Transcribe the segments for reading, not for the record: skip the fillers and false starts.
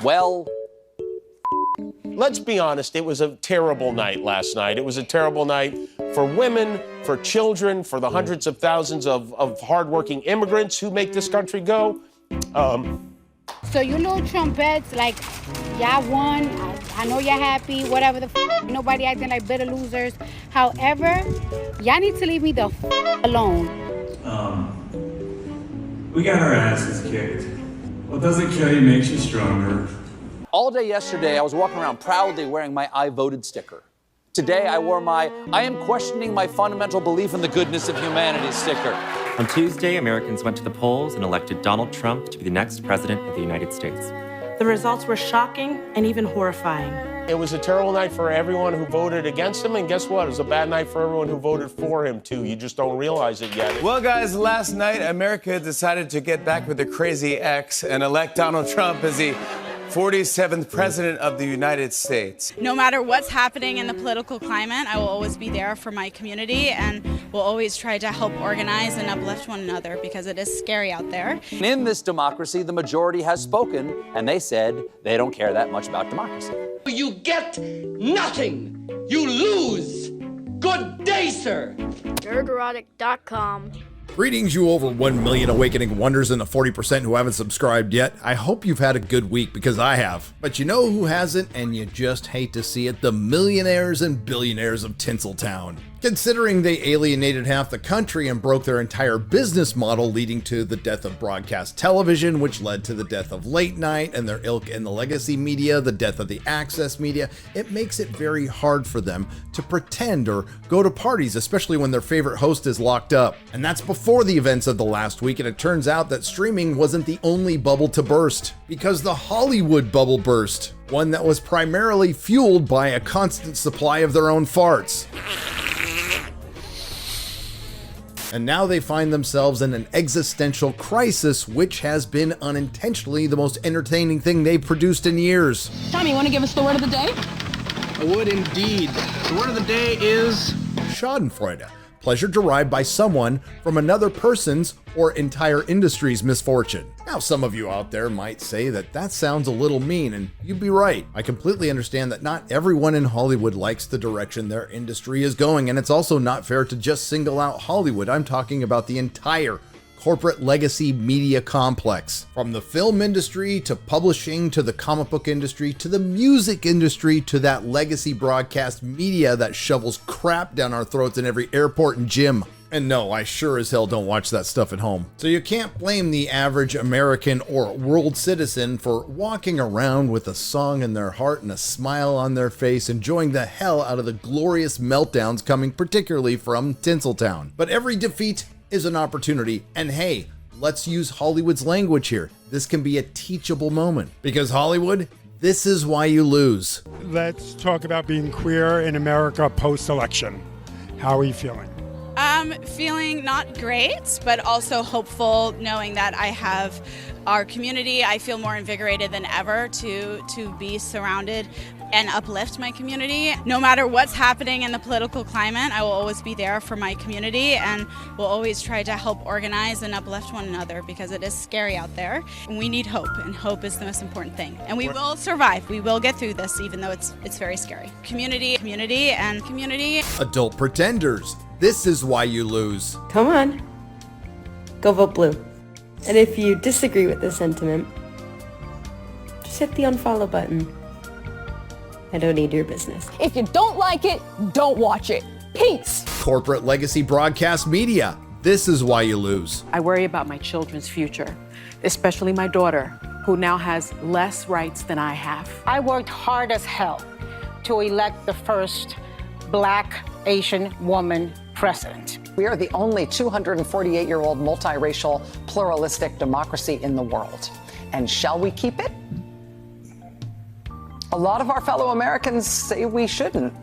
Well, let's be honest, it was a terrible night last night. It was a terrible night for women, for children, for the hundreds of thousands of hardworking immigrants who make this country go. So you little Trumpets, like, y'all won. I know you're happy, whatever the nobody acting like bitter losers. However, y'all need to leave me the alone. We got our asses kicked. What doesn't kill you makes you stronger. all day yesterday, I was walking around proudly wearing my I voted sticker. Today, I wore my I am questioning my fundamental belief in the goodness of humanity sticker. On Tuesday, Americans went to the polls and elected Donald Trump to be the next president of the United States. The results were shocking and even horrifying. It was a terrible night for everyone who voted against him, and guess what? It was a bad night for everyone who voted for him, too. You just don't realize it yet. Well, guys, last night, America decided to get back with the crazy ex and elect Donald Trump as the 47th president of the United States. No matter what's happening in the political climate, I will always be there for my community and will always try to help organize and uplift one another because it is scary out there. In this democracy, the majority has spoken, and they said they don't care that much about democracy. You get nothing. You lose. Good day, sir. Nerdrotic.com. Greetings, you over 1 million awakening wonders and the 40% who haven't subscribed yet. I hope you've had a good week because I have. But you know who hasn't, and you just hate to see it? The millionaires and billionaires of Tinseltown. Considering they alienated half the country and broke their entire business model, leading to the death of broadcast television, which led to the death of late night and their ilk in the legacy media, the death of the access media, it makes it very hard for them to pretend or go to parties, especially when their favorite host is locked up. And that's before the events of the last week, and it turns out that streaming wasn't the only bubble to burst, because the Hollywood bubble burst, one that was primarily fueled by a constant supply of their own farts. And now they find themselves in an existential crisis, which has been unintentionally the most entertaining thing they've produced in years. Tommy, you want to give us the word of the day? I would indeed. The word of the day is Schadenfreude. Pleasure derived by someone from another person's or entire industry's misfortune. Now, some of you out there might say that sounds a little mean, and you'd be right. I completely understand that not everyone in Hollywood likes the direction their industry is going, and it's also not fair to just single out Hollywood. I'm talking about the entire corporate legacy media complex. From the film industry to publishing to the comic book industry to the music industry to that legacy broadcast media that shovels crap down our throats in every airport and gym. And no, I sure as hell don't watch that stuff at home. So you can't blame the average American or world citizen for walking around with a song in their heart and a smile on their face, enjoying the hell out of the glorious meltdowns coming particularly from Tinseltown. But every defeat is an opportunity, and hey, let's use Hollywood's language here. This can be a teachable moment, because Hollywood, this is why you lose. Let's talk about being queer in America post-election. How are you feeling? Feeling not great, but also hopeful, knowing that I have our community. I feel more invigorated than ever to be surrounded and uplift my community. No matter what's happening in the political climate, I will always be there for my community and will always try to help organize and uplift one another because it is scary out there. And we need hope, and hope is the most important thing. And we will survive. We will get through this, even though it's very scary. Community, and community. Adult pretenders. This is why you lose. Come on. Go vote blue. And if you disagree with this sentiment, just hit the unfollow button. I don't need your business. If you don't like it, don't watch it. Peace. Corporate legacy broadcast media. This is why you lose. I worry about my children's future, especially my daughter, who now has less rights than I have. I worked hard as hell to elect the first Black Asian woman president. We are the only 248-year-old multiracial, pluralistic democracy in the world. And shall we keep it? A lot of our fellow Americans say we shouldn't.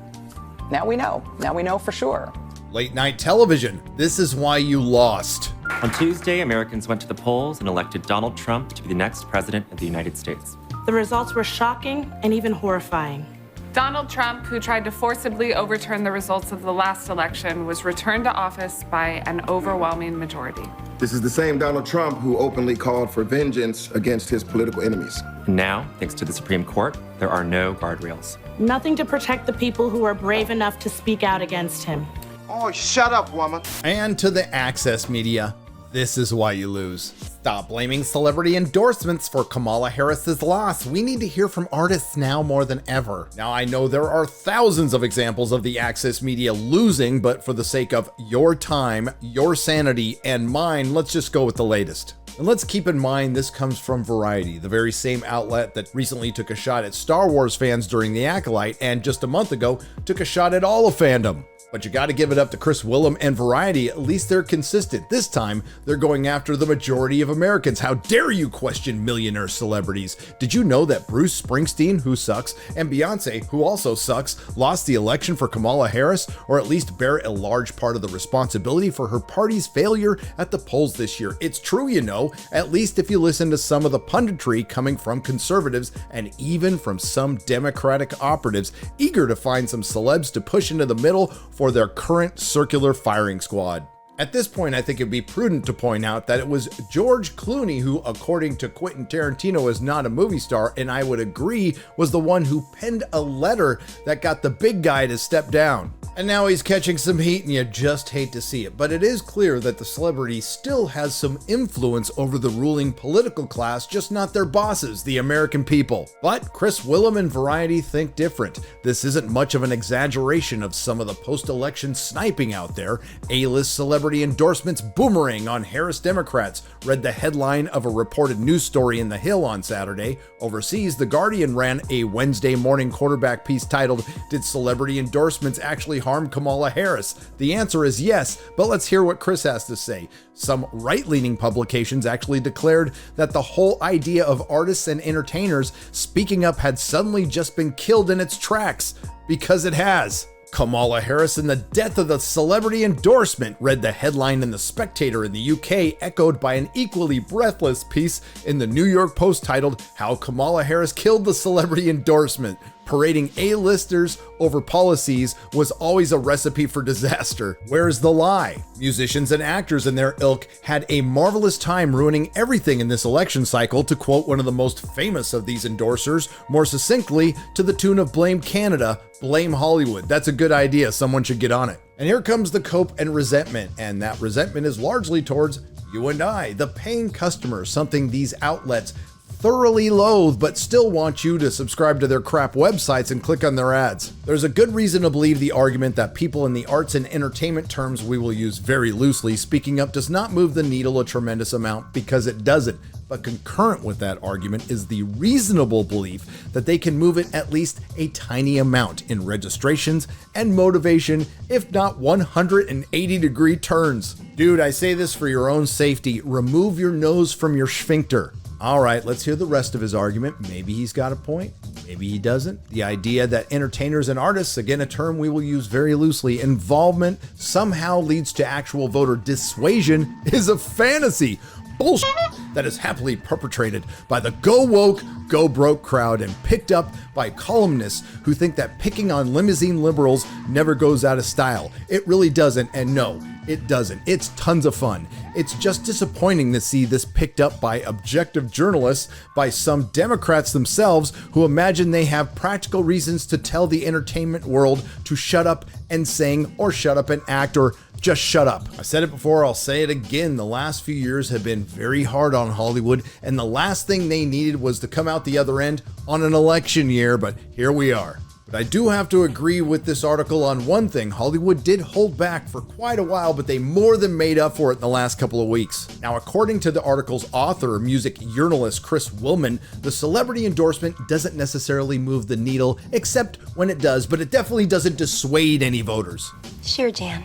Now we know. Now we know for sure. Late night television. This is why you lost. On Tuesday, Americans went to the polls and elected Donald Trump to be the next president of the United States. The results were shocking and even horrifying. Donald Trump, who tried to forcibly overturn the results of the last election, was returned to office by an overwhelming majority. This is the same Donald Trump who openly called for vengeance against his political enemies. And now, thanks to the Supreme Court, there are no guardrails. Nothing to protect the people who are brave enough to speak out against him. Oh, shut up, woman. And to the access media, this is why you lose. Stop blaming celebrity endorsements for Kamala Harris's loss. We need to hear from artists now more than ever. Now, I know there are thousands of examples of the access media losing, but for the sake of your time, your sanity, and mine, let's just go with the latest. And let's keep in mind this comes from Variety, the very same outlet that recently took a shot at Star Wars fans during The Acolyte, and just a month ago took a shot at all of fandom. But you gotta give it up to Chris Willem and Variety, at least they're consistent. This time, they're going after the majority of Americans. How dare you question millionaire celebrities? Did you know that Bruce Springsteen, who sucks, and Beyonce, who also sucks, lost the election for Kamala Harris, or at least bear a large part of the responsibility for her party's failure at the polls this year? It's true, you know, at least if you listen to some of the punditry coming from conservatives and even from some Democratic operatives eager to find some celebs to push into the middle for their current circular firing squad. At this point, I think it'd be prudent to point out that it was George Clooney who, according to Quentin Tarantino, is not a movie star, and I would agree was the one who penned a letter that got the big guy to step down. And now he's catching some heat and you just hate to see it, but it is clear that the celebrity still has some influence over the ruling political class, just not their bosses, the American people. But Chris Willem and Variety think different. This isn't much of an exaggeration of some of the post-election sniping out there. A-list celebrity endorsements boomerang on Harris Democrats, read the headline of a reported news story in The Hill on Saturday. Overseas, The Guardian ran a Wednesday morning quarterback piece titled, "Did Celebrity Endorsements Actually Harm Kamala Harris?" The answer is yes, but let's hear what Chris has to say. Some right-leaning publications actually declared that the whole idea of artists and entertainers speaking up had suddenly just been killed in its tracks, because it has. Kamala Harris and the death of the celebrity endorsement, read the headline in The Spectator in the UK, echoed by an equally breathless piece in the New York Post titled, "How Kamala Harris Killed the Celebrity Endorsement." Parading A-listers over policies was always a recipe for disaster. Where's the lie? Musicians and actors in their ilk had a marvelous time ruining everything in this election cycle, to quote one of the most famous of these endorsers, more succinctly, to the tune of "Blame Canada, blame Hollywood." That's a good idea, someone should get on it. And here comes the cope and resentment, and that resentment is largely towards you and I, the paying customers, something these outlets thoroughly loathe but still want you to subscribe to their crap websites and click on their ads. There's a good reason to believe the argument that people in the arts and entertainment terms we will use very loosely speaking up does not move the needle a tremendous amount, because it doesn't. But concurrent with that argument is the reasonable belief that they can move it at least a tiny amount in registrations and motivation, if not 180-degree turns. Dude, I say this for your own safety. Remove your nose from your sphincter. All right, let's hear the rest of his argument. Maybe he's got a point, maybe he doesn't. The idea that entertainers and artists, again a term we will use very loosely, involvement somehow leads to actual voter dissuasion is a fantasy. Bullshit that is happily perpetrated by the go woke, go broke crowd and picked up by columnists who think that picking on limousine liberals never goes out of style. It really doesn't, and no, it doesn't. It's tons of fun. It's just disappointing to see this picked up by objective journalists, by some Democrats themselves who imagine they have practical reasons to tell the entertainment world to shut up and sing, or shut up and act, or just shut up. I said it before, I'll say it again. The last few years have been very hard on Hollywood, and the last thing they needed was to come out the other end on an election year, but here we are. But I do have to agree with this article on one thing. Hollywood did hold back for quite a while, but they more than made up for it in the last couple of weeks. Now, according to the article's author, music journalist Chris Willem, the celebrity endorsement doesn't necessarily move the needle, except when it does, but it definitely doesn't dissuade any voters. Sure, Jan.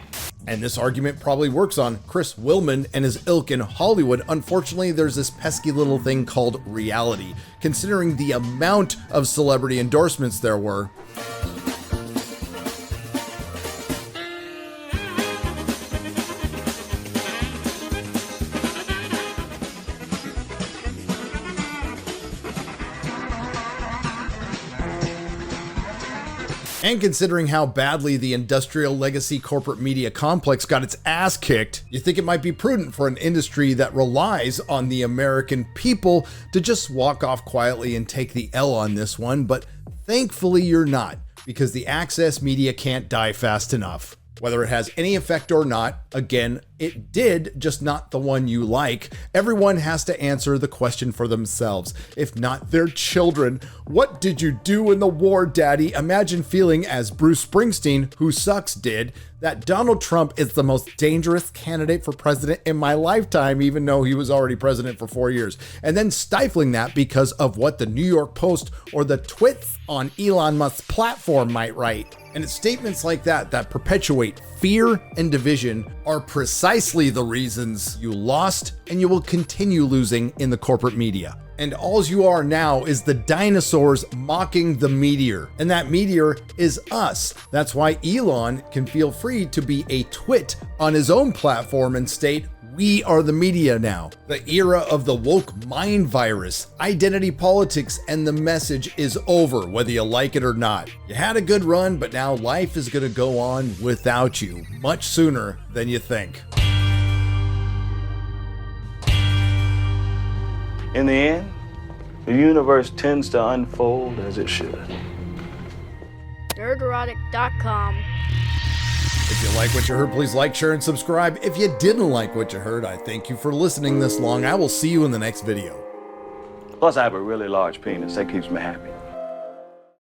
And this argument probably works on Chris Willem and his ilk in Hollywood. Unfortunately, there's this pesky little thing called reality. Considering the amount of celebrity endorsements there were, And considering how badly the industrial legacy corporate media complex got its ass kicked, you think it might be prudent for an industry that relies on the American people to just walk off quietly and take the L on this one, but thankfully you're not, because the access media can't die fast enough. Whether it has any effect or not, again, it did, just not the one you like. Everyone has to answer the question for themselves, if not their children. What did you do in the war, Daddy? Imagine feeling as Bruce Springsteen, who sucks, did, that Donald Trump is the most dangerous candidate for president in my lifetime, even though he was already president for 4 years. And then stifling that because of what the New York Post or the twits on Elon Musk's platform might write. And it's statements like that that perpetuate fear and division are precisely the reasons you lost and you will continue losing in the corporate media. And all you are now is the dinosaurs mocking the meteor. And that meteor is us. That's why Elon can feel free to be a twit on his own platform and state, we are the media now. The era of the woke mind virus, identity politics, and the message is over, whether you like it or not. You had a good run, but now life is gonna go on without you, much sooner than you think. In the end, the universe tends to unfold as it should. Nerdrotic.com. If you like what you heard, please like, share, and subscribe. If you didn't like what you heard, I thank you for listening this long. I will see you in the next video. Plus, I have a really large penis. That keeps me happy.